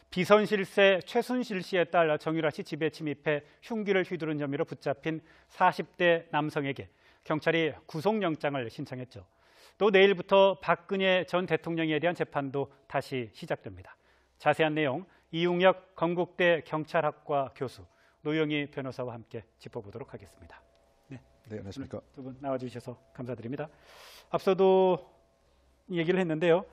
비선실세 최순실 씨의 딸 정유라 씨 집에 침입해 흉기를 휘두른 혐의로 붙잡힌 40대 남성에게 경찰이 구속영장을 신청했죠. 또 내일부터 박근혜 전 대통령에 대한 재판도 다시 시작됩니다. 자세한 내용 이웅혁 건국대 경찰학과 교수, 노영희 변호사와 함께 짚어보도록 하겠습니다. 네, 안녕하십니까. 두 분 나와주셔서 감사드립니다. 앞서도 얘기를 했는데요.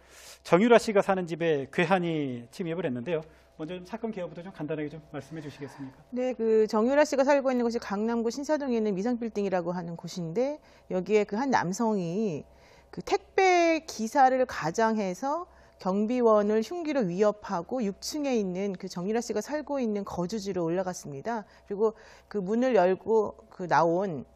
정유라 씨가 사는 집에 괴한이 침입을 했는데요. 먼저 사건 개요부터 좀 간단하게 좀 말씀해 주시겠습니까? 네, 정유라 씨가 살고 있는 곳이 강남구 신사동에 있는 미성빌딩이라고 하는 곳인데, 여기에 한 남성이 택배 기사를 가장해서 경비원을 흉기로 위협하고 6층에 있는 정유라 씨가 살고 있는 거주지로 올라갔습니다. 그리고 문을 열고 나온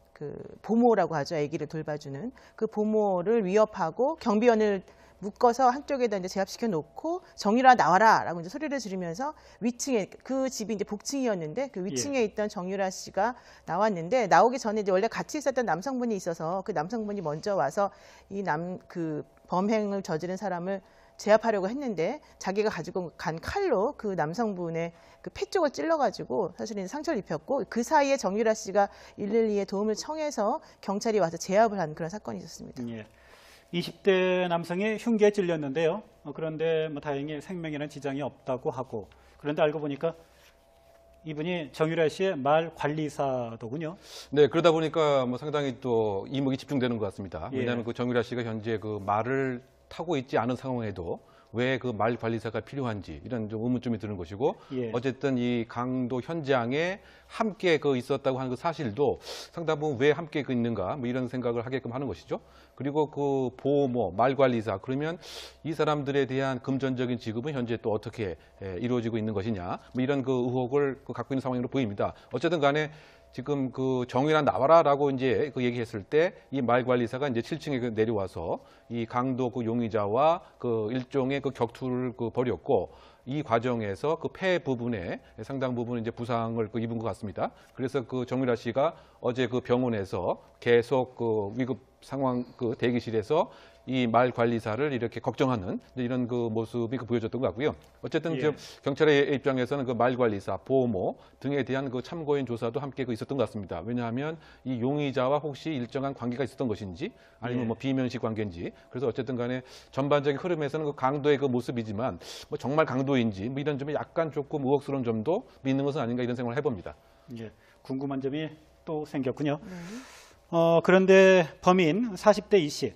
보모라고 하죠. 아기를 돌봐주는 보모를 위협하고 경비원을 묶어서 한쪽에다 이제 제압시켜 놓고 정유라 나와라라고 이제 소리를 지르면서 위층에 집이 이제 복층이었는데 위층에 있던 정유라 씨가 나왔는데, 나오기 전에 이제 원래 같이 있었던 남성분이 있어서 그 남성분이 먼저 와서 이 범행을 저지른 사람을 제압하려고 했는데, 자기가 가지고 간 칼로 그 남성분의 폐 쪽을 찔러가지고 사실은 상처를 입혔고, 그 사이에 정유라 씨가 112에 도움을 청해서 경찰이 와서 제압을 한 그런 사건이 있었습니다. 예. 20대 남성이 흉기에 찔렸는데요. 그런데 다행히 생명에는 지장이 없다고 하고, 그런데 알고 보니까 이분이 정유라 씨의 말 관리사더군요. 네, 그러다 보니까 상당히 또 이목이 집중되는 것 같습니다. 예. 왜냐하면 정유라 씨가 현재 말을 타고 있지 않은 상황에도 왜 말 관리사가 필요한지 이런 좀 의문점이 드는 것이고, 예. 어쨌든 이 강도 현장에 함께 있었다고 하는 그 사실도 상당 부분 왜 함께 있는가 이런 생각을 하게끔 하는 것이죠. 그리고 보모, 말 관리사, 그러면 이 사람들에 대한 금전적인 지급은 현재 또 어떻게 이루어지고 있는 것이냐 이런 의혹을 갖고 있는 상황으로 보입니다. 어쨌든 간에 지금 정유라 나와라라고 이제 얘기했을 때 이 말관리사가 이제 7층에 내려와서 이 강도 용의자와 일종의 격투를 벌였고, 이 과정에서 폐 부분에 상당 부분 이제 부상을 입은 것 같습니다. 그래서 정유라 씨가 어제 병원에서 계속 위급 상황 대기실에서 이 말 관리사를 이렇게 걱정하는 이런 모습이 보여졌던 것 같고요. 어쨌든 예. 경찰의 입장에서는 말 관리사, 보모 등에 대한 참고인 조사도 함께 있었던 것 같습니다. 왜냐하면 이 용의자와 혹시 일정한 관계가 있었던 것인지 아니면 예. 비면식 관계인지, 그래서 어쨌든 간에 전반적인 흐름에서는 강도의 모습이지만 정말 강도인지 이런 점이 약간 조금 의혹스러운 점도 있는 것은 아닌가 이런 생각을 해봅니다. 예. 궁금한 점이 또 생겼군요. 그런데 범인 40대 이 씨,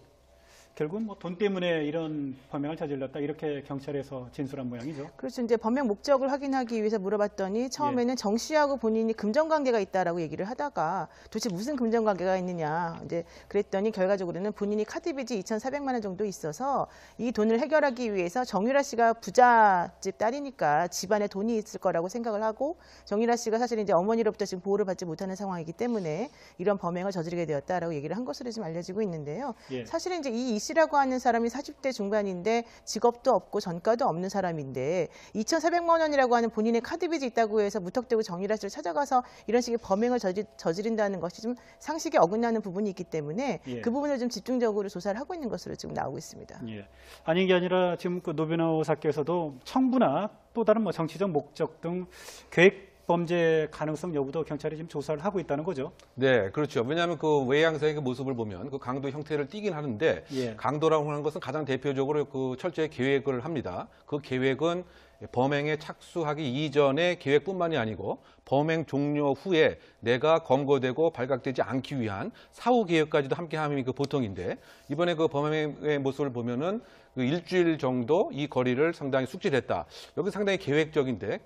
결국은 돈 때문에 이런 범행을 저질렀다, 이렇게 경찰에서 진술한 모양이죠. 그렇죠. 이제 범행 목적을 확인하기 위해서 물어봤더니 처음에는 예. 정 씨하고 본인이 금전관계가 있다라고 얘기를 하다가 도대체 무슨 금전관계가 있느냐 이제 그랬더니 결과적으로는 본인이 카드빚이 2,400만 원 정도 있어서 이 돈을 해결하기 위해서 정유라 씨가 부잣집 딸이니까 집안에 돈이 있을 거라고 생각을 하고, 정유라 씨가 사실 이제 어머니로부터 지금 보호를 받지 못하는 상황이기 때문에 이런 범행을 저지르게 되었다라고 얘기를 한 것으로 지금 알려지고 있는데요. 예. 사실은 이제 이 씨라고 하는 사람이 40대 중반인데 직업도 없고 전과도 없는 사람인데 2,400만 원이라고 하는 본인의 카드빚이 있다고 해서 무턱대고 정유라 씨를 찾아가서 이런 식의 범행을 저지른다는 것이 좀 상식에 어긋나는 부분이 있기 때문에 예. 그 부분을 좀 집중적으로 조사를 하고 있는 것으로 지금 나오고 있습니다. 예. 아닌 게 아니라 지금 노 변호사께서도 청부나 또 다른 정치적 목적 등 계획 범죄 가능성 여부도 경찰이 지금 조사를 하고 있다는 거죠. 네, 그렇죠. 왜냐하면 외양상의 모습을 보면 강도 형태를 띠긴 하는데, 예. 강도라고 하는 것은 가장 대표적으로 철저히 계획을 합니다. 그 계획은 범행에 착수하기 이전의 계획뿐만이 아니고 범행 종료 후에 내가 검거되고 발각되지 않기 위한 사후 계획까지도 함께함이 보통인데, 이번에 범행의 모습을 보면은 일주일 정도 이 거리를 상당히 숙지했다. 여기 상당히 계획적인데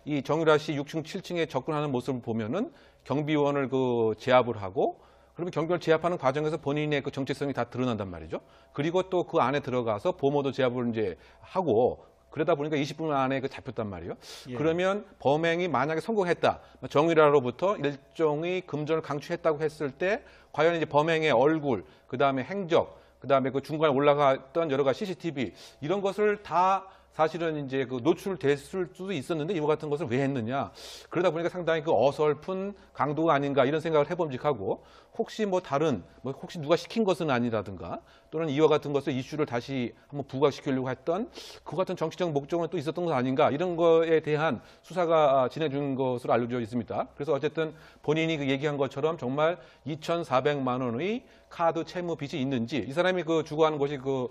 이 정유라 씨 6층, 7층에 접근하는 모습을 보면은 경비원을 제압을 하고, 그러면 경비원을 제압하는 과정에서 본인의 정체성이 다 드러난단 말이죠. 그리고 또 그 안에 들어가서 보모도 제압을 이제 하고, 그러다 보니까 20분 안에 잡혔단 말이에요. 예. 그러면 범행이 만약에 성공했다, 정유라로부터 일종의 금전을 강취했다고 했을 때 과연 이제 범행의 얼굴, 그 다음에 행적, 그 다음에 중간에 올라갔던 여러 가지 CCTV 이런 것을 다 사실은 이제 그 노출됐을 수도 있었는데 이와 같은 것을 왜 했느냐. 그러다 보니까 상당히 그 어설픈 강도가 아닌가 이런 생각을 해봄직하고 혹시 뭐 다른 뭐 혹시 누가 시킨 것은 아니라든가 또는 이와 같은 것을 이슈를 다시 한번 부각시키려고 했던 그 같은 정치적 목적은 또 있었던 것 아닌가 이런 거에 대한 수사가 진행된 것으로 알려져 있습니다. 그래서 어쨌든 본인이 그 얘기한 것처럼 정말 2,400만 원의 카드 채무 빚이 있는지 이 사람이 그 주거하는 곳이 지금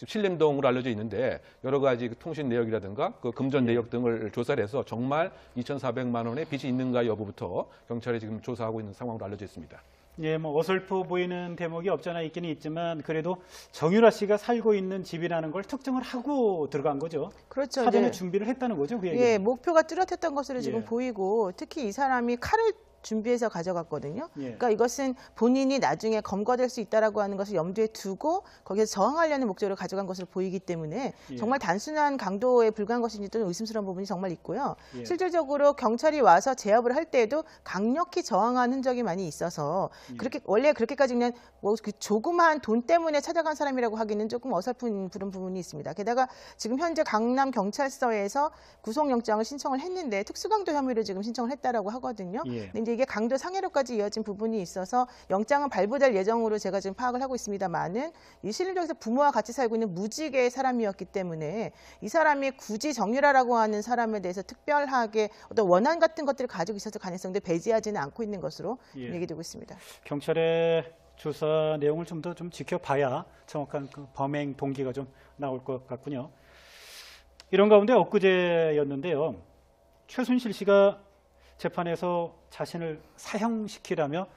신림동으로 알려져 있는데 여러 가지 그 통신 내역이라든가 그 금전 내역 등을 조사를 해서 정말 2,400만 원의 빚이 있는가 여부부터 경찰이 지금 조사하고 있는 상황으로 알려져 있습니다. 예, 뭐 어설퍼 보이는 대목이 없잖아 있기는 있지만 그래도 정유라 씨가 살고 있는 집이라는 걸 특정을 하고 들어간 거죠. 그렇죠. 사전에 이제 준비를 했다는 거죠. 그 얘기는. 예, 목표가 뚜렷했던 것으로 지금 예. 보이고 특히 이 사람이 칼을 준비해서 가져갔거든요. 예. 그러니까 이것은 본인이 나중에 검거될 수 있다라고 하는 것을 염두에 두고 거기에서 저항하려는 목적으로 가져간 것으로 보이기 때문에 예. 정말 단순한 강도에 불과한 것인지 또는 의심스러운 부분이 정말 있고요. 예. 실질적으로 경찰이 와서 제압을 할 때에도 강력히 저항한 흔적이 많이 있어서 그렇게 원래 그렇게까지 그냥 뭐 그 조그마한 돈 때문에 찾아간 사람이라고 하기는 조금 어설픈 그런 부분이 있습니다. 게다가 지금 현재 강남 경찰서에서 구속영장을 신청을 했는데 특수강도 혐의로 지금 신청을 했다라고 하거든요. 예. 근데 이게 강도 상해로까지 이어진 부분이 있어서 영장은 발부될 예정으로 제가 지금 파악을 하고 있습니다만은 이 신림동에서 부모와 같이 살고 있는 무직의 사람이었기 때문에 이 사람이 굳이 정유라라고 하는 사람에 대해서 특별하게 어떤 원한 같은 것들을 가지고 있었을 가능성도 배제하지는 않고 있는 것으로 예. 얘기되고 있습니다. 경찰의 조사 내용을 좀 더 좀 지켜봐야 정확한 그 범행 동기가 좀 나올 것 같군요. 이런 가운데 엊그제였는데요. 최순실 씨가 재판에서 자신을 사형시키라며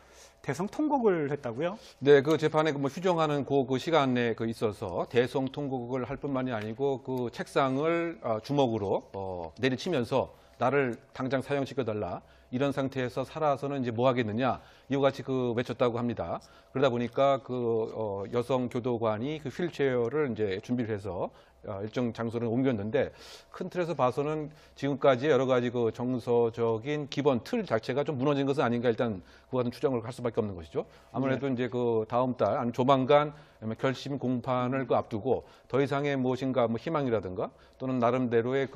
대성 통곡을 했다고요? 네, 그 재판에 뭐 휴정하는 그 시간에 있어서 대성 통곡을 할 뿐만이 아니고 그 책상을 주먹으로 내리치면서 나를 당장 사형시켜달라. 이런 상태에서 살아서는 이제 뭐 하겠느냐 이와 같이 외쳤다고 합니다. 그러다 보니까 여성 교도관이 그 휠체어를 이제 준비를 해서 일정 장소를 옮겼는데 큰 틀에서 봐서는 지금까지 여러 가지 그 정서적인 기본 틀 자체가 좀 무너진 것은 아닌가 일단 그 같은 추정을 할 수밖에 없는 것이죠. 아무래도 이제 그 다음 달 아니 조만간 결심 공판을 앞두고 더 이상의 무엇인가 뭐 희망이라든가 또는 나름대로의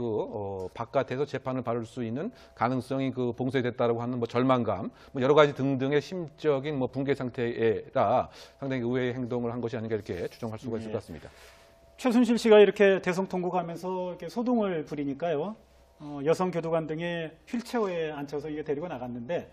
바깥에서 재판을 받을 수 있는 가능성이 봉쇄됐다라고 하는 뭐 절망감 뭐 여러 가지 등등의 심적인 뭐 붕괴 상태라 상당히 의외의 행동을 한 것이 아닌가 이렇게 추정할 수가 있을 것 같습니다. 최순실 씨가 이렇게 대성통곡하면서 이렇게 소동을 부리니까요. 여성 교도관 등의 휠체어에 앉혀서 이게 데리고 나갔는데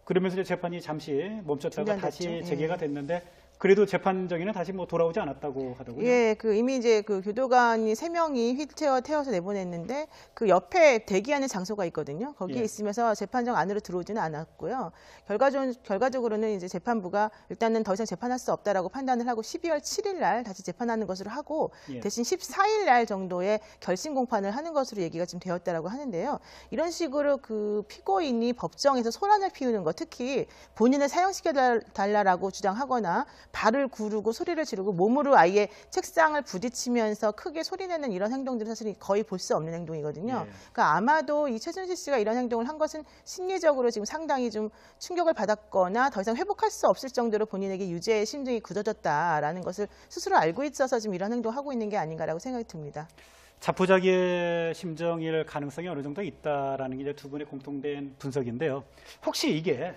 그러면서 이제 재판이 잠시 멈췄다가 다시 중단됐죠. 재개가 됐는데 그래도 재판정에는 다시 뭐 돌아오지 않았다고 하더군요. 예, 이미 이제 교도관이 3명이 휠체어 태워서 내보냈는데 그 옆에 대기하는 장소가 있거든요. 거기에 예. 있으면서 재판정 안으로 들어오지는 않았고요. 결과적으로는 이제 재판부가 일단은 더 이상 재판할 수 없다라고 판단을 하고 12월 7일 날 다시 재판하는 것으로 하고 예. 대신 14일 날 정도의 결심 공판을 하는 것으로 얘기가 지금 되었다라고 하는데요. 이런 식으로 그 피고인이 법정에서 소란을 피우는 것, 특히 본인을 사형시켜 달라라고 주장하거나 발을 구르고 소리를 지르고 몸으로 아예 책상을 부딪히면서 크게 소리내는 이런 행동들은 사실 거의 볼 수 없는 행동이거든요. 예. 그러니까 아마도 이 최순실 씨가 이런 행동을 한 것은 심리적으로 지금 상당히 좀 충격을 받았거나 더 이상 회복할 수 없을 정도로 본인에게 유죄의 심증이 굳어졌다라는 것을 스스로 알고 있어서 지금 이런 행동을 하고 있는 게 아닌가라고 생각이 듭니다. 자포자기의 심정일 가능성이 어느 정도 있다라는 게 이제 두 분의 공통된 분석인데요. 혹시 이게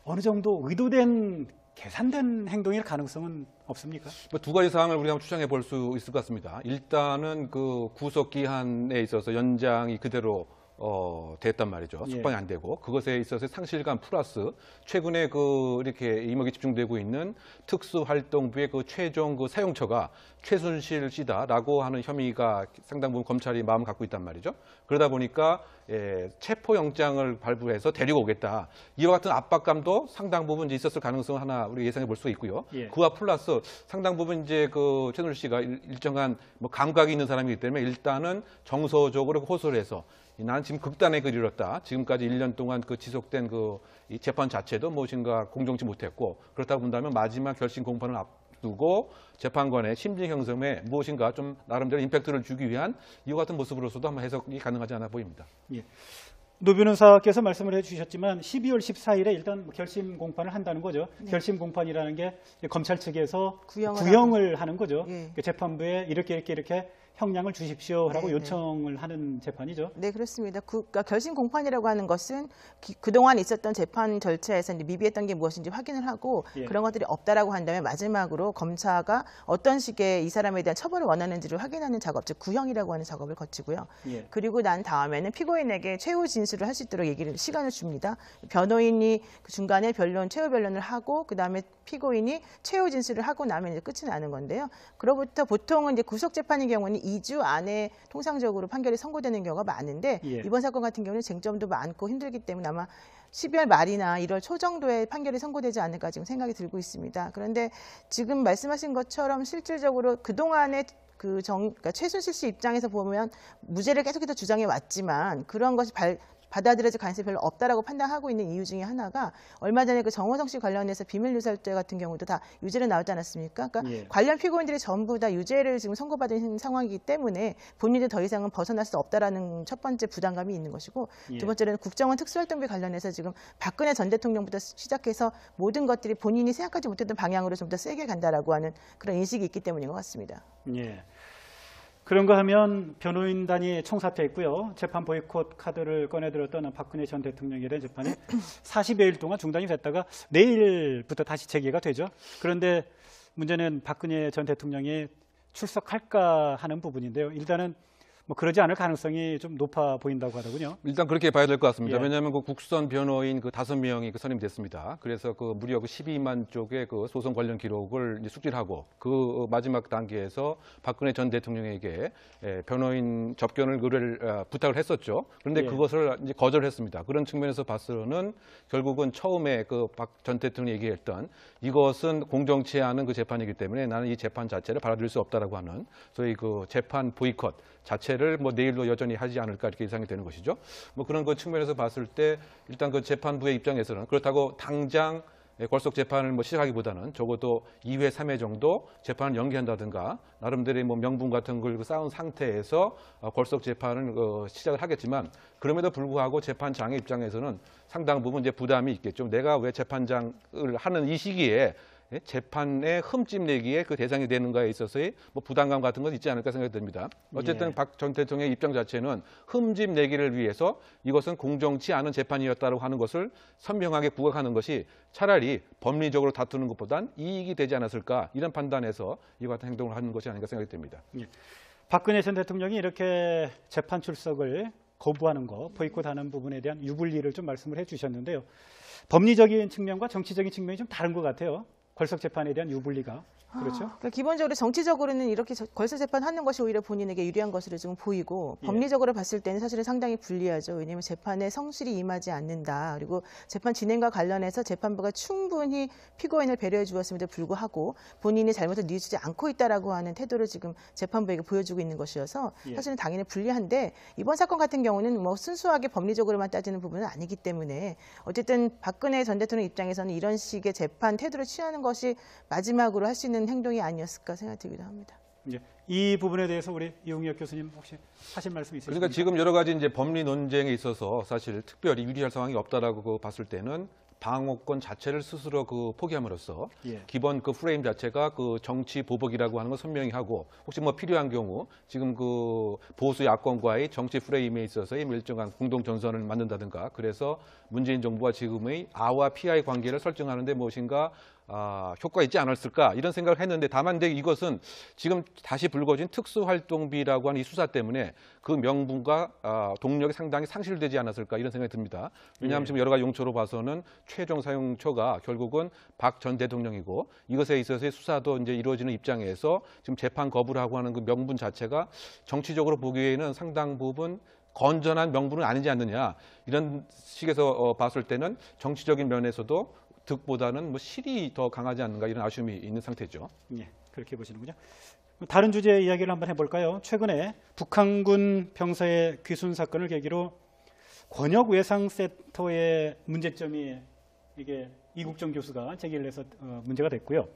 어느 정도 의도된 계산된 행동일 가능성은 없습니까? 두 가지 사항을 우리가 한번 추정해 볼 수 있을 것 같습니다. 일단은 구속 기한에 있어서 연장이 그대로 됐단 말이죠. 예. 숙방이 안 되고 그것에 있어서 상실감 플러스 최근에 이렇게 이목이 집중되고 있는 특수활동부의 최종 사용처가 최순실 씨다라고 하는 혐의가 상당 부분 검찰이 마음을 갖고 있단 말이죠. 그러다 보니까 체포영장을 발부해서 데리고 오겠다. 이와 같은 압박감도 상당 부분 이제 있었을 가능성을 하나 우리 예상해 볼 수 있고요. 예. 그와 플러스 상당 부분 이제 최순실 씨가 일정한 뭐 감각이 있는 사람이기 때문에 일단은 정서적으로 호소를 해서 나는 지금 극단의 글을 이뤘다. 지금까지 1년 동안 지속된 이 재판 자체도 무엇인가 공정치 못했고 그렇다고 본다면 마지막 결심 공판을 앞두고 재판관의 심리 형성에 무엇인가 좀 나름대로 임팩트를 주기 위한 이와 같은 모습으로서도 한번 해석이 가능하지 않아 보입니다. 예. 노 변호사께서 말씀을 해주셨지만 12월 14일에 일단 결심 공판을 한다는 거죠. 네. 결심 공판이라는 게 검찰 측에서 구형을 구형을 하는 거죠. 예. 재판부에 이렇게 형량을 주십시오라고 네, 요청을 하는 재판이죠. 네, 그렇습니다. 그러니까 결심 공판이라고 하는 것은 그동안 있었던 재판 절차에서 이제 미비했던 게 무엇인지 확인을 하고 예. 그런 것들이 없다라고 한다면 마지막으로 검사가 어떤 식의 이 사람에 대한 처벌을 원하는지를 확인하는 작업, 즉 구형이라고 하는 작업을 거치고요. 예. 그리고 난 다음에는 피고인에게 최후 진술을 할 수 있도록 시간을 줍니다. 변호인이 그 중간에 최후 변론을 하고 그 다음에 피고인이 최후 진술을 하고 나면 이제 끝이 나는 건데요. 그로부터 보통은 이제 구속 재판의 경우는 2주 안에 통상적으로 판결이 선고되는 경우가 많은데 예. 이번 사건 같은 경우는 쟁점도 많고 힘들기 때문에 아마 12월 말이나 1월 초 정도에 판결이 선고되지 않을까 지금 생각이 들고 있습니다. 그런데 지금 말씀하신 것처럼 실질적으로 그동안의 그러니까 최순실 씨 입장에서 보면 무죄를 계속해서 주장해 왔지만 그런 것이 받아들여질 가능성이 별로 없다라고 판단하고 있는 이유 중에 하나가 얼마 전에 그 정호성 씨 관련해서 비밀유살죄 같은 경우도 다 유죄로 나오지 않았습니까? 그러니까 예. 관련 피고인들이 전부 다 유죄를 지금 선고받은 상황이기 때문에 본인이 더 이상은 벗어날 수 없다라는 첫 번째 부담감이 있는 것이고 예. 두 번째는 국정원 특수활동비 관련해서 지금 박근혜 전 대통령부터 시작해서 모든 것들이 본인이 생각하지 못했던 방향으로 좀 더 세게 간다라고 하는 그런 인식이 있기 때문인 것 같습니다. 예. 그런가 하면 변호인단이 총사퇴했고요. 재판 보이콧 카드를 꺼내들었던 박근혜 전 대통령에 대한 재판이 40여일 동안 중단이 됐다가 내일부터 다시 재개가 되죠. 그런데 문제는 박근혜 전 대통령이 출석할까 하는 부분인데요. 일단은 뭐 그러지 않을 가능성이 좀 높아 보인다고 하더군요. 일단 그렇게 봐야 될 것 같습니다. 예. 왜냐하면 그 국선 변호인 그 5명이 그 선임됐습니다. 그래서 그 무려 그 12만 쪽의 그 소송 관련 기록을 이제 숙지하고 그 마지막 단계에서 박근혜 전 대통령에게 변호인 접견을 부탁을 했었죠. 그런데 예. 그것을 이제 거절했습니다. 그런 측면에서 봐서는 결국은 처음에 그 박 전 대통령이 얘기했던 이것은 공정치 않은 그 재판이기 때문에 나는 이 재판 자체를 받아들일 수 없다라고 하는 소위 그 재판 보이콧 자체를 뭐 내일도 여전히 하지 않을까 이렇게 예상이 되는 것이죠. 뭐 그런 그 측면에서 봤을 때 일단 그 재판부의 입장에서는 그렇다고 당장 걸석 재판을 뭐 시작하기보다는 적어도 2회, 3회 정도 재판을 연기한다든가 나름대로의 뭐 명분 같은 걸 쌓은 상태에서 걸석 재판을 시작을 하겠지만 그럼에도 불구하고 재판장의 입장에서는 상당 부분 이제 부담이 있겠죠. 내가 왜 재판장을 하는 이 시기에 재판에 흠집 내기에 그 대상이 되는가에 있어서의 뭐 부담감 같은 건 있지 않을까 생각이 듭니다. 어쨌든 예. 박 전 대통령의 입장 자체는 흠집 내기를 위해서 이것은 공정치 않은 재판이었다고 하는 것을 선명하게 부각하는 것이 차라리 법리적으로 다투는 것보단 이익이 되지 않았을까 이런 판단에서 이와 같은 행동을 하는 것이 아닌가 생각이 됩니다. 예. 박근혜 전 대통령이 이렇게 재판 출석을 거부하는 거, 보이콧하는 부분에 대한 유불리를 좀 말씀을 해주셨는데요. 법리적인 측면과 정치적인 측면이 좀 다른 것 같아요. 걸석 재판에 대한 유불리가. 그렇죠? 그러니까 기본적으로 정치적으로는 이렇게 걸석 재판하는 것이 오히려 본인에게 유리한 것으로 좀 보이고 예. 법리적으로 봤을 때는 사실은 상당히 불리하죠. 왜냐하면 재판에 성실히 임하지 않는다. 그리고 재판 진행과 관련해서 재판부가 충분히 피고인을 배려해 주었음에도 불구하고 본인이 잘못을 뉘우치지 않고 있다라고 하는 태도를 지금 재판부에게 보여주고 있는 것이어서 예. 사실은 당연히 불리한데 이번 사건 같은 경우는 뭐 순수하게 법리적으로만 따지는 부분은 아니기 때문에 어쨌든 박근혜 전 대통령 입장에서는 이런 식의 재판 태도를 취하는 것이 마지막으로 할 수 있는 행동이 아니었을까 생각이 들기도 합니다. 예. 이 부분에 대해서 우리 이웅혁 교수님 혹시 하실 말씀 있으십니까? 그러니까 지금 여러 가지 이제 법리 논쟁에 있어서 사실 특별히 유리할 상황이 없다라고 봤을 때는 방어권 자체를 스스로 포기함으로써 예. 기본 그 프레임 자체가 그 정치 보복이라고 하는 걸 선명히 하고 혹시 뭐 필요한 경우 지금 그 보수 야권과의 정치 프레임에 있어서의 일정한 공동 전선을 만든다든가 그래서 문재인 정부와 지금의 아와 피아의 관계를 설정하는데 무엇인가 효과 있지 않았을까 이런 생각을 했는데 다만 근데 이것은 지금 다시 불거진 특수활동비라고 하는 이 수사 때문에 그 명분과 동력이 상당히 상실되지 않았을까 이런 생각이 듭니다. 왜냐하면 예. 지금 여러 가지 용처로 봐서는 최종 사용처가 결국은 박 전 대통령이고 이것에 있어서의 수사도 이제 이루어지는 입장에서 지금 재판 거부를 하고 하는 그 명분 자체가 정치적으로 보기에는 상당 부분 건전한 명분은 아니지 않느냐 이런 식에서 봤을 때는 정치적인 면에서도 득보다는 뭐 실이 더 강하지 않는가 이런 아쉬움이 있는 상태죠. 예, 그렇게 보시는군요. 다른 주제 이야기를 한번 해볼까요? 최근에 북한군 병사의 귀순 사건을 계기로 권역 외상센터의 문제점이 이게 이국정 교수가 제기를 해서 문제가 됐고요.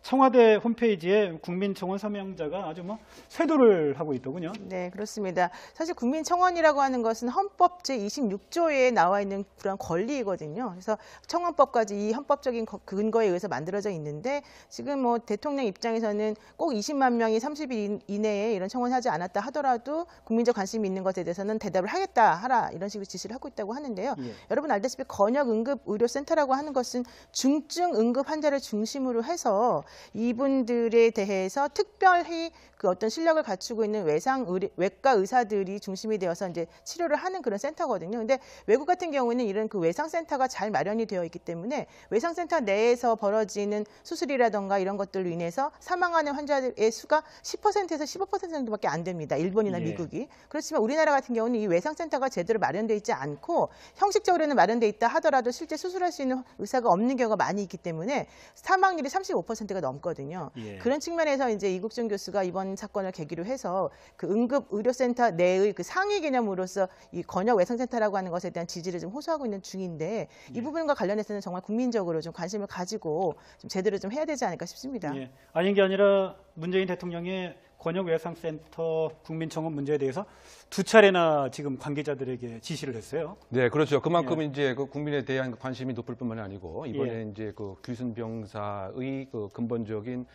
청와대 홈페이지에 국민청원 서명자가 아주 뭐 쇄도를 하고 있더군요. 네, 그렇습니다. 사실 국민청원이라고 하는 것은 헌법 제26조에 나와 있는 그런 권리이거든요. 그래서 청원법까지 이 헌법적인 근거에 의해서 만들어져 있는데 지금 뭐 대통령 입장에서는 꼭 20만 명이 30일 이내에 이런 청원하지 않았다 하더라도 국민적 관심이 있는 것에 대해서는 대답을 하겠다 하라 이런 식으로 지시를 하고 있다고 하는데요. 예. 여러분 알다시피 건역응급의료센터라고 하는 것은 중증 응급 환자를 중심으로 해서 이분들에 대해서 특별히 그 어떤 실력을 갖추고 있는 외과 의사들이 중심이 되어서 이제 치료를 하는 그런 센터거든요. 근데 외국 같은 경우에는 이런 그 외상센터가 잘 마련이 되어 있기 때문에 외상센터 내에서 벌어지는 수술이라던가 이런 것들로 인해서 사망하는 환자들의 수가 10%에서 15% 정도밖에 안 됩니다. 일본이나 예. 미국이. 그렇지만 우리나라 같은 경우는 이 외상센터가 제대로 마련되어 있지 않고 형식적으로는 마련되어 있다 하더라도 실제 수술할 수 있는 의사가 없는 경우가 많이 있기 때문에 사망률이 35%가 넘거든요. 예. 그런 측면에서 이제 이국종 교수가 이번 사건을 계기로 해서 그 응급의료센터 내의 그 상위 개념으로서 이 건역외상센터라고 하는 것에 대한 지지를 좀 호소하고 있는 중인데 이 부분과 관련해서는 정말 국민적으로 좀 관심을 가지고 좀 제대로 좀 해야 되지 않을까 싶습니다. 예. 아닌 게 아니라 문재인 대통령이 권역외상센터 국민청원 문제에 대해서 2차례나 지금 관계자들에게 지시를 했어요. 네, 그렇죠. 그만큼 이제 그 국민에 대한 관심이 높을 뿐만이 아니고 이번에 예. 이제 그 규순 병사의 그 근본적인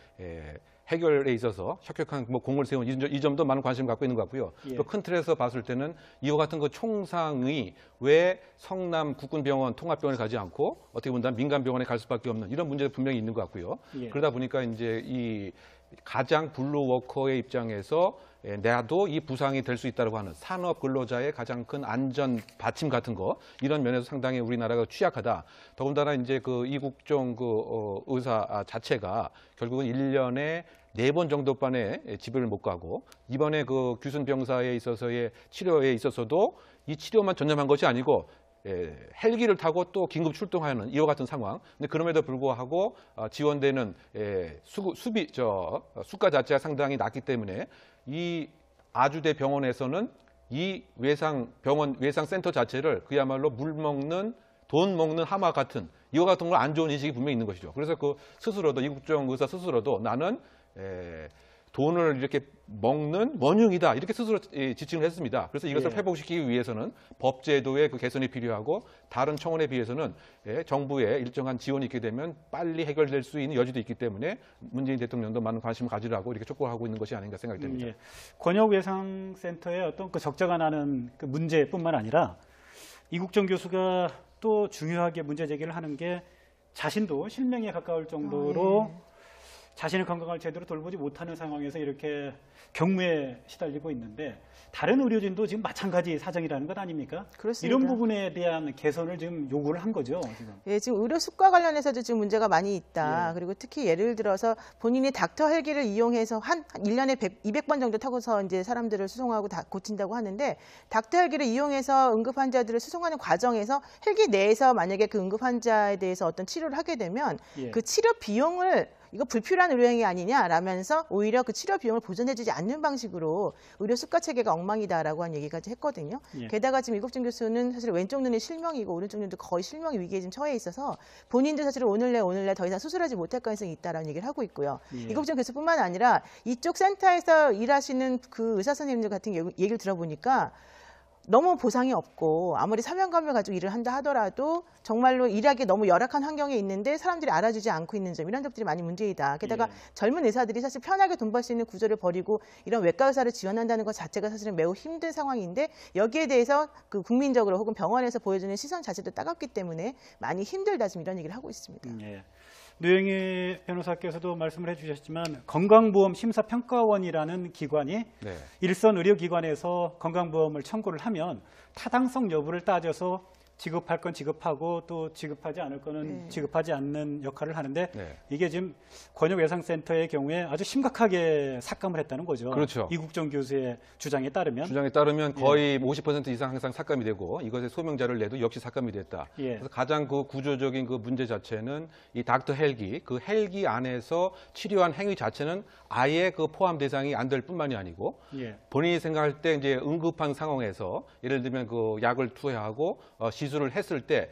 해결에 있어서 혁혁한 뭐 공을 세운 이 점도 많은 관심을 갖고 있는 것 같고요. 예. 또 큰 틀에서 봤을 때는 이와 같은 그 총상이 왜 성남 국군병원 통합병원에 가지 않고 어떻게 본다면 민간병원에 갈 수밖에 없는 이런 문제가 분명히 있는 것 같고요. 예. 그러다 보니까 이제 이 가장 블루 워커의 입장에서 나도 이 부상이 될 수 있다고 하는 산업 근로자의 가장 큰 안전 받침 같은 거 이런 면에서 상당히 우리나라가 취약하다. 더군다나 이제 그 이국종 의사 자체가 결국은 1년에 4번 정도만에 집을 못 가고 이번에 그 규순 병사에 있어서의 치료에 있어서도 이 치료만 전념한 것이 아니고 헬기를 타고 또 긴급 출동하는 이와 같은 상황. 근데 그럼에도 불구하고 지원되는 수가 자체가 상당히 낮기 때문에 이 아주대 병원에서는 이 외상센터 자체를 그야말로 물 먹는 돈 먹는 하마 같은 이와 같은 걸 안 좋은 인식이 분명히 있는 것이죠. 그래서 그 스스로도 이국종 의사 스스로도 나는 돈을 이렇게 먹는 원흉이다 이렇게 스스로 지칭을 했습니다. 그래서 이것을 예. 회복시키기 위해서는 법제도의 그 개선이 필요하고 다른 청원에 비해서는 정부의 일정한 지원이 있게 되면 빨리 해결될 수 있는 여지도 있기 때문에 문재인 대통령도 많은 관심을 가지라고 이렇게 촉구하고 있는 것이 아닌가 생각이 됩니다. 예. 권역외상센터의 어떤 그 적자가 나는 그 문제뿐만 아니라 이국종 교수가 또 중요하게 문제 제기를 하는 게 자신도 실명에 가까울 정도로 자신의 건강을 제대로 돌보지 못하는 상황에서 이렇게 경무에 시달리고 있는데 다른 의료진도 지금 마찬가지 사정이라는 것 아닙니까? 그렇습니다. 이런 부분에 대한 개선을 지금 요구를 한 거죠. 지금. 예, 지금 의료 수가 관련해서도 지금 문제가 많이 있다. 예. 그리고 특히 예를 들어서 본인이 닥터 헬기를 이용해서 한 1년에 200번 정도 타고서 이제 사람들을 수송하고 다 고친다고 하는데 닥터 헬기를 이용해서 응급 환자들을 수송하는 과정에서 헬기 내에서 만약에 그 응급 환자에 대해서 어떤 치료를 하게 되면 예. 그 치료 비용을 이거 불필요한 의료행위 아니냐라면서 오히려 그 치료 비용을 보전해주지 않는 방식으로 의료 수가 체계가 엉망이다라고 한 얘기까지 했거든요. 예. 게다가 지금 이국종 교수는 사실 왼쪽 눈이 실명이고 오른쪽 눈도 거의 실명 위기에 지금 처해 있어서 본인도 사실은 오늘 내 더 이상 수술하지 못할 가능성이 있다라는 얘기를 하고 있고요. 예. 이국종 교수뿐만 아니라 이쪽 센터에서 일하시는 그 의사 선생님들 같은 얘기를 들어보니까 너무 보상이 없고 아무리 사명감을 가지고 일을 한다 하더라도 정말로 일하기 너무 열악한 환경에 있는데 사람들이 알아주지 않고 있는 점 이런 점들이 많이 문제이다. 게다가 예. 젊은 의사들이 사실 편하게 돈 벌 수 있는 구조를 버리고 이런 외과 의사를 지원한다는 것 자체가 사실은 매우 힘든 상황인데 여기에 대해서 그 국민적으로 혹은 병원에서 보여주는 시선 자체도 따갑기 때문에 많이 힘들다 지금 이런 얘기를 하고 있습니다. 예. 노영희 변호사께서도 말씀을 해주셨지만 건강보험심사평가원이라는 기관이 네. 일선 의료기관에서 건강보험을 청구를 하면 타당성 여부를 따져서 지급할 건 지급하고 또 지급하지 않을 거는 네. 지급하지 않는 역할을 하는데 네. 이게 지금 권역외상센터의 경우에 아주 심각하게 삭감을 했다는 거죠. 그렇죠. 이국종 교수의 주장에 따르면. 주장에 따르면 거의 50% 이상 항상 삭감이 되고 이것의 소명자를 내도 역시 삭감이 됐다. 예. 그래서 가장 그 구조적인 그 문제 자체는 이 닥터 헬기, 그 헬기 안에서 치료한 행위 자체는 아예 그 포함 대상이 안 될 뿐만이 아니고 예. 본인이 생각할 때 이제 응급한 상황에서 예를 들면 그 약을 투여하고 시술 기술을 했을 때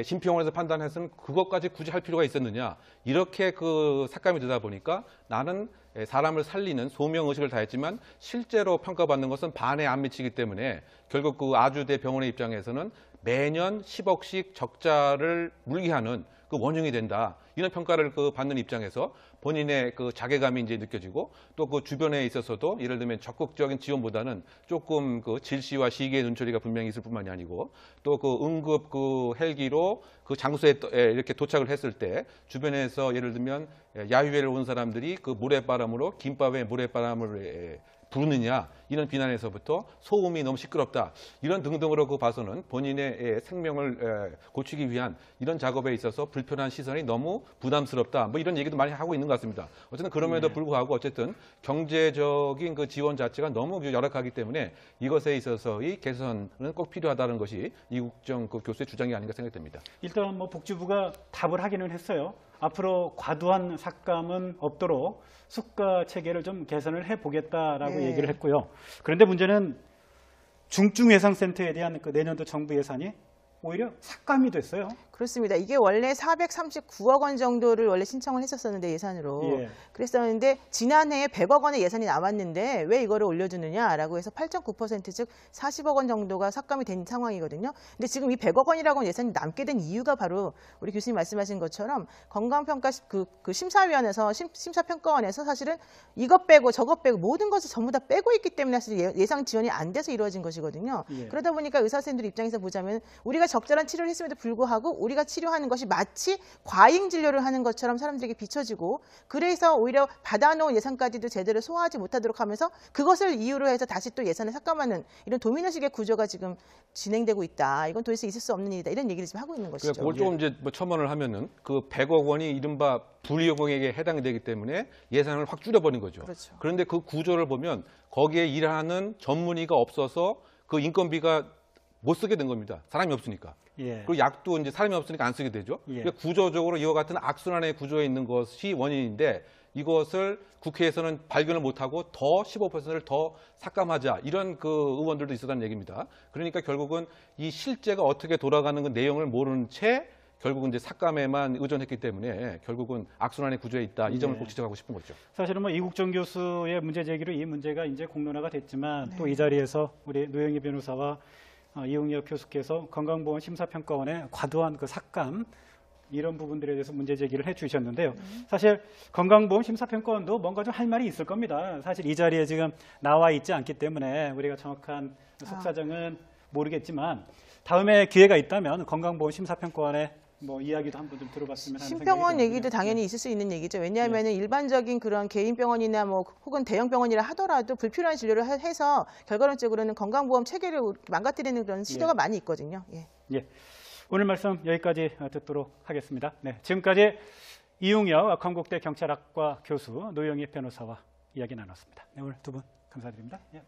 심평원에서 판단했으면 그것까지 굳이 할 필요가 있었느냐 이렇게 그 삭감이 되다 보니까 나는 사람을 살리는 소명의식을 다했지만 실제로 평가받는 것은 반에 안 미치기 때문에 결국 그 아주대 병원의 입장에서는 매년 10억씩 적자를 물게 하는 그 원흉이 된다. 이런 평가를 그 받는 입장에서 본인의 그 자괴감이 이제 느껴지고 또 그 주변에 있어서도 예를 들면 적극적인 지원보다는 조금 그 질시와 시기의 눈초리가 분명히 있을 뿐만이 아니고 또 그 응급 그 헬기로 그 장소에 이렇게 도착을 했을 때 주변에서 예를 들면 야유회를 온 사람들이 그 모래바람으로 김밥에 모래바람을 부르느냐 이런 비난에서부터 소음이 너무 시끄럽다 이런 등등으로 그 봐서는 본인의 생명을 고치기 위한 이런 작업에 있어서 불편한 시선이 너무 부담스럽다 뭐 이런 얘기도 많이 하고 있는 것 같습니다. 어쨌든 그럼에도 불구하고 어쨌든 경제적인 그 지원 자체가 너무 열악하기 때문에 이것에 있어서의 개선은 꼭 필요하다는 것이 이국정 그 교수의 주장이 아닌가 생각됩니다. 일단 뭐 복지부가 답을 하기는 했어요. 앞으로 과도한 삭감은 없도록 수가 체계를 좀 개선을 해보겠다라고 네. 얘기를 했고요. 그런데 문제는 중증예상센터에 대한 그 내년도 정부 예산이 오히려 삭감이 됐어요. 그렇습니다. 이게 원래 439억 원 정도를 원래 신청을 했었었는데 예산으로. 예. 그랬었는데 지난해에 100억 원의 예산이 남았는데 왜 이거를 올려주느냐라고 해서 8.9% 즉 40억 원 정도가 삭감이 된 상황이거든요. 근데 지금 이 100억 원이라고 하는 예산이 남게 된 이유가 바로 우리 교수님 말씀하신 것처럼 건강평가 그 심사위원회에서 심사평가원에서 사실은 이것 빼고 저것 빼고 모든 것을 전부 다 빼고 있기 때문에 사실 예상 지원이 안 돼서 이루어진 것이거든요. 예. 그러다 보니까 의사 선생님들 입장에서 보자면 우리가 적절한 치료를 했음에도 불구하고 우리가 치료하는 것이 마치 과잉 진료를 하는 것처럼 사람들에게 비춰지고 그래서 오히려 받아놓은 예산까지도 제대로 소화하지 못하도록 하면서 그것을 이유로 해서 다시 또 예산을 삭감하는 이런 도미노식의 구조가 지금 진행되고 있다. 이건 도대체 있을 수 없는 일이다. 이런 얘기를 지금 하고 있는 것이죠. 그걸 조금 이제 뭐 첨언을 하면은 그 100억 원이 이른바 불이용에게 해당이 되기 때문에 예산을 확 줄여버린 거죠. 그렇죠. 그런데 그 구조를 보면 거기에 일하는 전문의가 없어서 그 인건비가 못 쓰게 된 겁니다. 사람이 없으니까. 예. 그리고 약도 이제 사람이 없으니까 안 쓰게 되죠. 예. 그러니까 구조적으로 이와 같은 악순환의 구조에 있는 것이 원인인데 이것을 국회에서는 발견을 못하고 더 15%를 더 삭감하자 이런 그 의원들도 있었다는 얘기입니다. 그러니까 결국은 이 실제가 어떻게 돌아가는 그 내용을 모르는 채 결국은 이제 삭감에만 의존했기 때문에 결국은 악순환의 구조에 있다. 이 점을 네. 꼭 지적하고 싶은 거죠. 사실은 뭐 이국정 교수의 문제 제기로 이 문제가 이제 공론화가 됐지만 또 이 자리에서 우리 노영희 변호사와 이용혁 교수께서 건강보험 심사평가원의 과도한 그 삭감 이런 부분들에 대해서 문제 제기를 해주셨는데요. 사실 건강보험 심사평가원도 뭔가 좀 할 말이 있을 겁니다. 사실 이 자리에 지금 나와 있지 않기 때문에 우리가 정확한 속사정은 모르겠지만 다음에 기회가 있다면 건강보험 심사평가원의 뭐 이야기도 한번 좀 들어봤으면 하는 신병원 생각이 얘기도 듭니다. 당연히 있을 수 있는 얘기죠. 왜냐하면 일반적인 그런 개인 병원이나 뭐 혹은 대형 병원이라 하더라도 불필요한 진료를 해서 결과론적으로는 건강보험 체계를 망가뜨리는 그런 시도가 많이 있거든요. 예. 예. 오늘 말씀 여기까지 듣도록 하겠습니다. 네, 지금까지 이용혁 건국대 경찰학과 교수 노영희 변호사와 이야기 나눴습니다. 네, 오늘 두 분 감사드립니다. 예.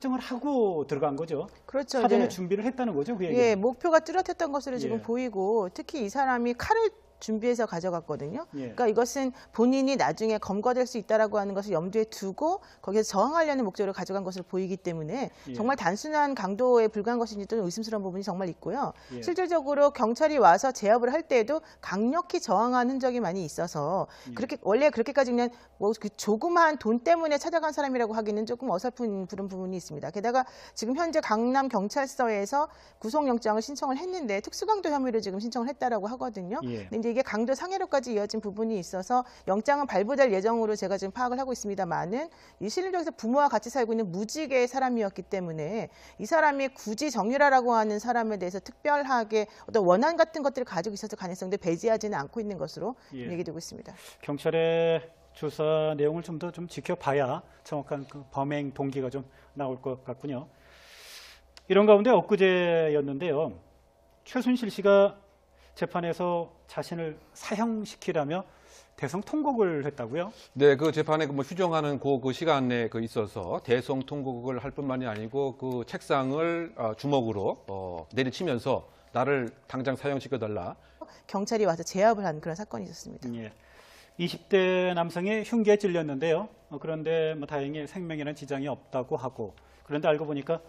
결정을 하고 들어간 거죠. 그렇죠. 사전에 이제 준비를 했다는 거죠. 그 얘기는. 예, 목표가 뚜렷했던 것으로 지금 예. 보이고 특히 이 사람이 칼을 준비해서 가져갔거든요. 예. 그러니까 이것은 본인이 나중에 검거될 수 있다라고 하는 것을 염두에 두고 거기서 저항하려는 목적으로 가져간 것으로 보이기 때문에 예. 정말 단순한 강도에 불과한 것인지 또 의심스러운 부분이 정말 있고요. 예. 실질적으로 경찰이 와서 제압을 할 때에도 강력히 저항한 흔적이 많이 있어서 그렇게 원래 그렇게까지 그냥 뭐 그 조그마한 돈 때문에 찾아간 사람이라고 하기는 조금 어설픈 그런 부분이 있습니다. 게다가 지금 현재 강남 경찰서에서 구속영장을 신청을 했는데 특수강도 혐의로 지금 신청을 했다라고 하거든요. 예. 근데 이제 이게 강도 상해로까지 이어진 부분이 있어서 영장은 발부될 예정으로 제가 지금 파악을 하고 있습니다만은 이 실질적에서 부모와 같이 살고 있는 무직의 사람이었기 때문에 이 사람이 굳이 정유라라고 하는 사람에 대해서 특별하게 어떤 원한 같은 것들을 가지고 있어서 가능성도 배제하지는 않고 있는 것으로 예. 얘기되고 있습니다. 경찰의 조사 내용을 좀 더 좀 지켜봐야 정확한 그 범행 동기가 좀 나올 것 같군요. 이런 가운데 엊그제였는데요. 최순실 씨가 재판에서 자신을 사형시키라며 대성 통곡을 했다고요? 네, 그 재판에 뭐 휴정하는 그 시간 내에 있어서 대성 통곡을 할 뿐만이 아니고 그 책상을 주먹으로 내리치면서 나를 당장 사형시켜달라. 경찰이 와서 제압을 한 그런 사건이 있었습니다. 예. 20대 남성이 흉기에 찔렸는데요. 그런데 뭐 다행히 생명에는 지장이 없다고 하고 그런데 알고 보니까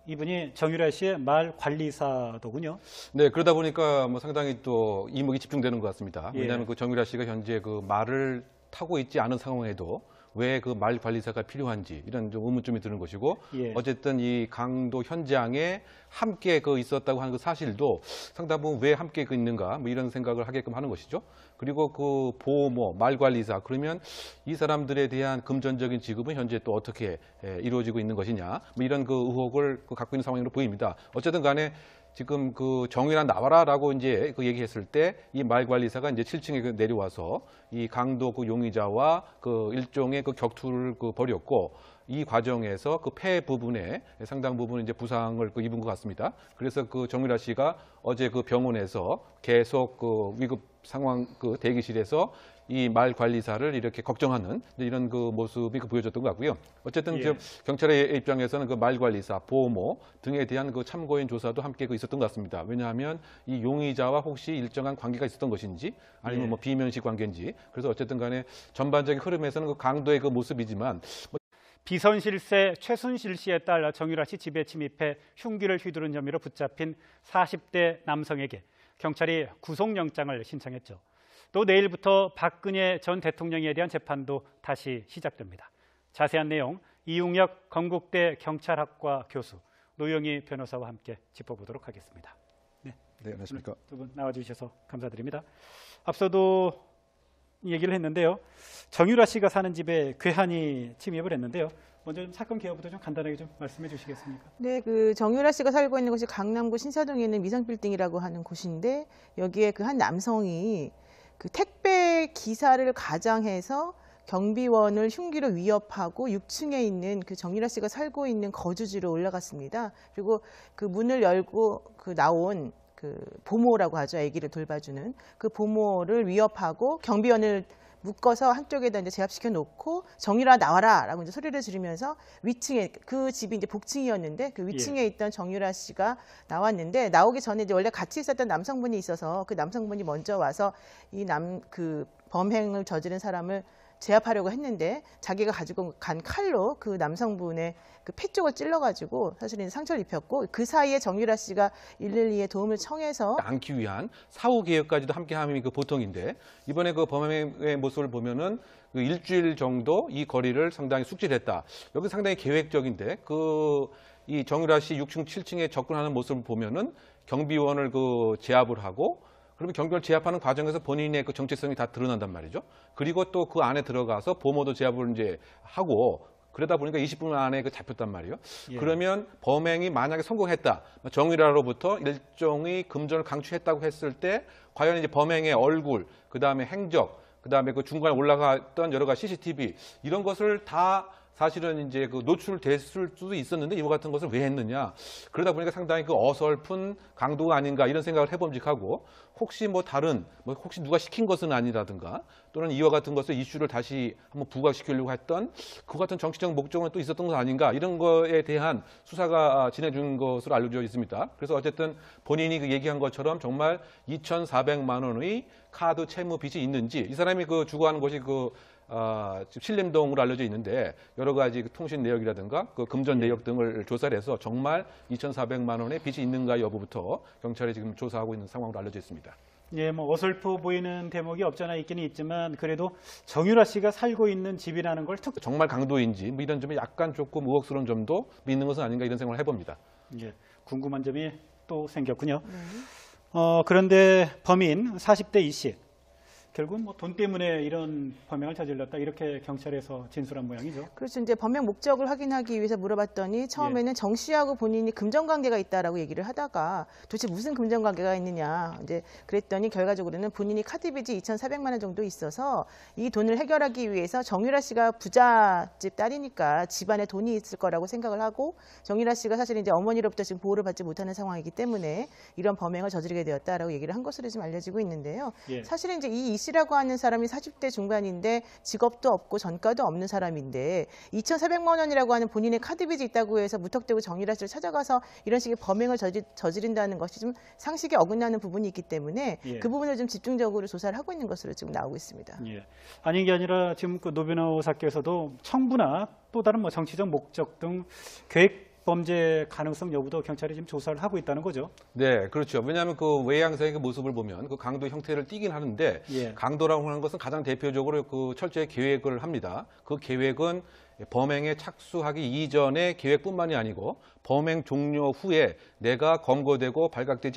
이분이 정유라 씨의 말 관리사더군요. 네, 그러다 보니까 뭐 상당히 또 이목이 집중되는 것 같습니다. 예. 왜냐하면 그 정유라 씨가 현재 그 말을 타고 있지 않은 상황에도 왜 그 말 관리사가 필요한지 이런 좀 의문점이 드는 것이고, 예. 어쨌든 이 강도 현장에 함께 그 있었다고 하는 그 사실도 상당 부분 왜 함께 그 있는가 뭐 이런 생각을 하게끔 하는 것이죠. 그리고 그 보모, 말 관리사, 그러면 이 사람들에 대한 금전적인 지급은 현재 또 어떻게 이루어지고 있는 것이냐 뭐 이런 그 의혹을 갖고 있는 상황으로 보입니다. 어쨌든 간에 지금 그 정유라 나와라라고 이제 그 얘기했을 때 이 말관리사가 이제 7층에 내려와서 이 강도 그 용의자와 그 일종의 그 격투를 그 벌였고, 이 과정에서 그 폐 부분에 상당 부분 이제 부상을 그 입은 것 같습니다. 그래서 그 정유라 씨가 어제 그 병원에서 계속 그 위급 상황 그 대기실에서 이 말 관리사를 이렇게 걱정하는 이런 그 모습이 그 보여졌던 것 같고요. 어쨌든 예. 지금 경찰의 입장에서는 그 말 관리사, 보모 등에 대한 그 참고인 조사도 함께 그 있었던 것 같습니다. 왜냐하면 이 용의자와 혹시 일정한 관계가 있었던 것인지 아니면 예. 뭐 비면식 관계인지, 그래서 어쨌든 간에 전반적인 흐름에서는 그 강도의 그 모습이지만 비선실세 최순실 씨의 딸 정유라 씨 집에 침입해 흉기를 휘두른 혐의로 붙잡힌 40대 남성에게 경찰이 구속영장을 신청했죠. 또 내일부터 박근혜 전 대통령에 대한 재판도 다시 시작됩니다. 자세한 내용 이웅혁 건국대 경찰학과 교수, 노영희 변호사와 함께 짚어보도록 하겠습니다. 네, 안녕하십니까. 두 분 나와주셔서 감사드립니다. 앞서도 얘기를 했는데요. 정유라 씨가 사는 집에 괴한이 침입을 했는데요. 먼저 좀 사건 개요부터 좀 간단하게 좀 말씀해 주시겠습니까? 네, 그 정유라 씨가 살고 있는 곳이 강남구 신사동에 있는 미상빌딩이라고 하는 곳인데, 여기에 그 한 남성이 그 택배 기사를 가장해서 경비원을 흉기로 위협하고 6층에 있는 그 정유라 씨가 살고 있는 거주지로 올라갔습니다. 그리고 그 문을 열고 그 나온 그 보모라고 하죠. 아기를 돌봐주는 그 보모를 위협하고 경비원을 묶어서 한쪽에다 이제 제압시켜 놓고 정유라 나와라라고 이제 소리를 지르면서 위층에, 그 집이 이제 복층이었는데 그 위층에 있던 정유라 씨가 나왔는데, 나오기 전에 이제 원래 같이 있었던 남성분이 있어서 그 남성분이 먼저 와서 이 그 범행을 저지른 사람을 제압하려고 했는데, 자기가 가지고 간 칼로 그 남성분의 그 폐 쪽을 찔러가지고 사실은 상처를 입혔고, 그 사이에 정유라 씨가 112에 도움을 청해서 않기 위한 사후 계획까지도 함께함이 그 보통인데, 이번에 그 범행의 모습을 보면은 그 일주일 정도 이 거리를 상당히 숙지했다. 여기 상당히 계획적인데, 그 이 정유라 씨 6층, 7층에 접근하는 모습을 보면은 경비원을 그 제압을 하고, 그러면 경비원을 제압하는 과정에서 본인의 그 정체성이 다 드러난단 말이죠. 그리고 또 그 안에 들어가서 보모도 제압을 이제 하고, 그러다 보니까 20분 안에 그 잡혔단 말이에요. 예. 그러면 범행이 만약에 성공했다, 정유라로부터 일종의 금전을 강취했다고 했을 때, 과연 이제 범행의 얼굴, 그 다음에 행적, 그 다음에 그 중간에 올라갔던 여러 가지 CCTV 이런 것을 다 사실은 이제 그 노출됐을 수도 있었는데 이와 같은 것을 왜 했느냐. 그러다 보니까 상당히 그 어설픈 강도가 아닌가 이런 생각을 해봄직하고, 혹시 뭐 다른, 뭐 혹시 누가 시킨 것은 아니라든가, 또는 이와 같은 것을 이슈를 다시 한번 부각시키려고 했던 그 같은 정치적 목적은 또 있었던 것 아닌가, 이런 거에 대한 수사가 진행된 것으로 알려져 있습니다. 그래서 어쨌든 본인이 그 얘기한 것처럼 정말 2,400만 원의 카드 채무 빚이 있는지, 이 사람이 그 주거하는 곳이 그 지금 신림동으로 알려져 있는데, 여러 가지 그 통신 내역이라든가 그 금전 내역 등을 조사를 해서 정말 2,400만 원의 빚이 있는가 여부부터 경찰이 지금 조사하고 있는 상황으로 알려져 있습니다. 예, 뭐 어설퍼 보이는 대목이 없잖아 있기는 있지만, 그래도 정유라 씨가 살고 있는 집이라는 걸 정말 강도인지 뭐 이런 점이 약간 조금 의혹스러운 점도 있는 것은 아닌가 이런 생각을 해봅니다. 예, 궁금한 점이 또 생겼군요. 그런데 범인 40대 이 씨, 결국 뭐 돈 때문에 이런 범행을 저질렀다, 이렇게 경찰에서 진술한 모양이죠. 그렇죠. 이제 범행 목적을 확인하기 위해서 물어봤더니 처음에는 정 씨하고 본인이 금전 관계가 있다라고 얘기를 하다가 도대체 무슨 금전 관계가 있느냐 이제 그랬더니, 결과적으로는 본인이 카드 빚이 2,400만 원 정도 있어서 이 돈을 해결하기 위해서 정유라 씨가 부잣집 딸이니까 집안에 돈이 있을 거라고 생각을 하고, 정유라 씨가 사실 이제 어머니로부터 지금 보호를 받지 못하는 상황이기 때문에 이런 범행을 저지르게 되었다라고 얘기를 한 것으로 지금 알려지고 있는데요. 예. 사실은 이제 이 씨라고 하는 사람이 40대 중반인데 직업도 없고 전과도 없는 사람인데, 2,400만 원이라고 하는 본인의 카드 빚이 있다고 해서 무턱대고 정유라 씨를 찾아가서 이런 식의 범행을 저지른다는 것이 좀 상식에 어긋나는 부분이 있기 때문에 예. 그 부분을 좀 집중적으로 조사를 하고 있는 것으로 지금 나오고 있습니다. 예. 아닌 게 아니라 지금 그 노 변호사께서도 청부나 또 다른 뭐 정치적 목적 등 계획 범죄 가능성 여부도 경찰이 지금 조사를 하고 있다는 거죠. 네, 그렇죠. 왜냐하면 그 외양성의 그 모습을 보면 그 강도 형태를 띠긴 하는데 예. 강도라고 하는 것은 가장 대표적으로 그 철저히 계획을 합니다. 그 계획은 범행에 착수하기 이전의 계획뿐만이 아니고 범행 종료 후에 내가 검거되고 발각되지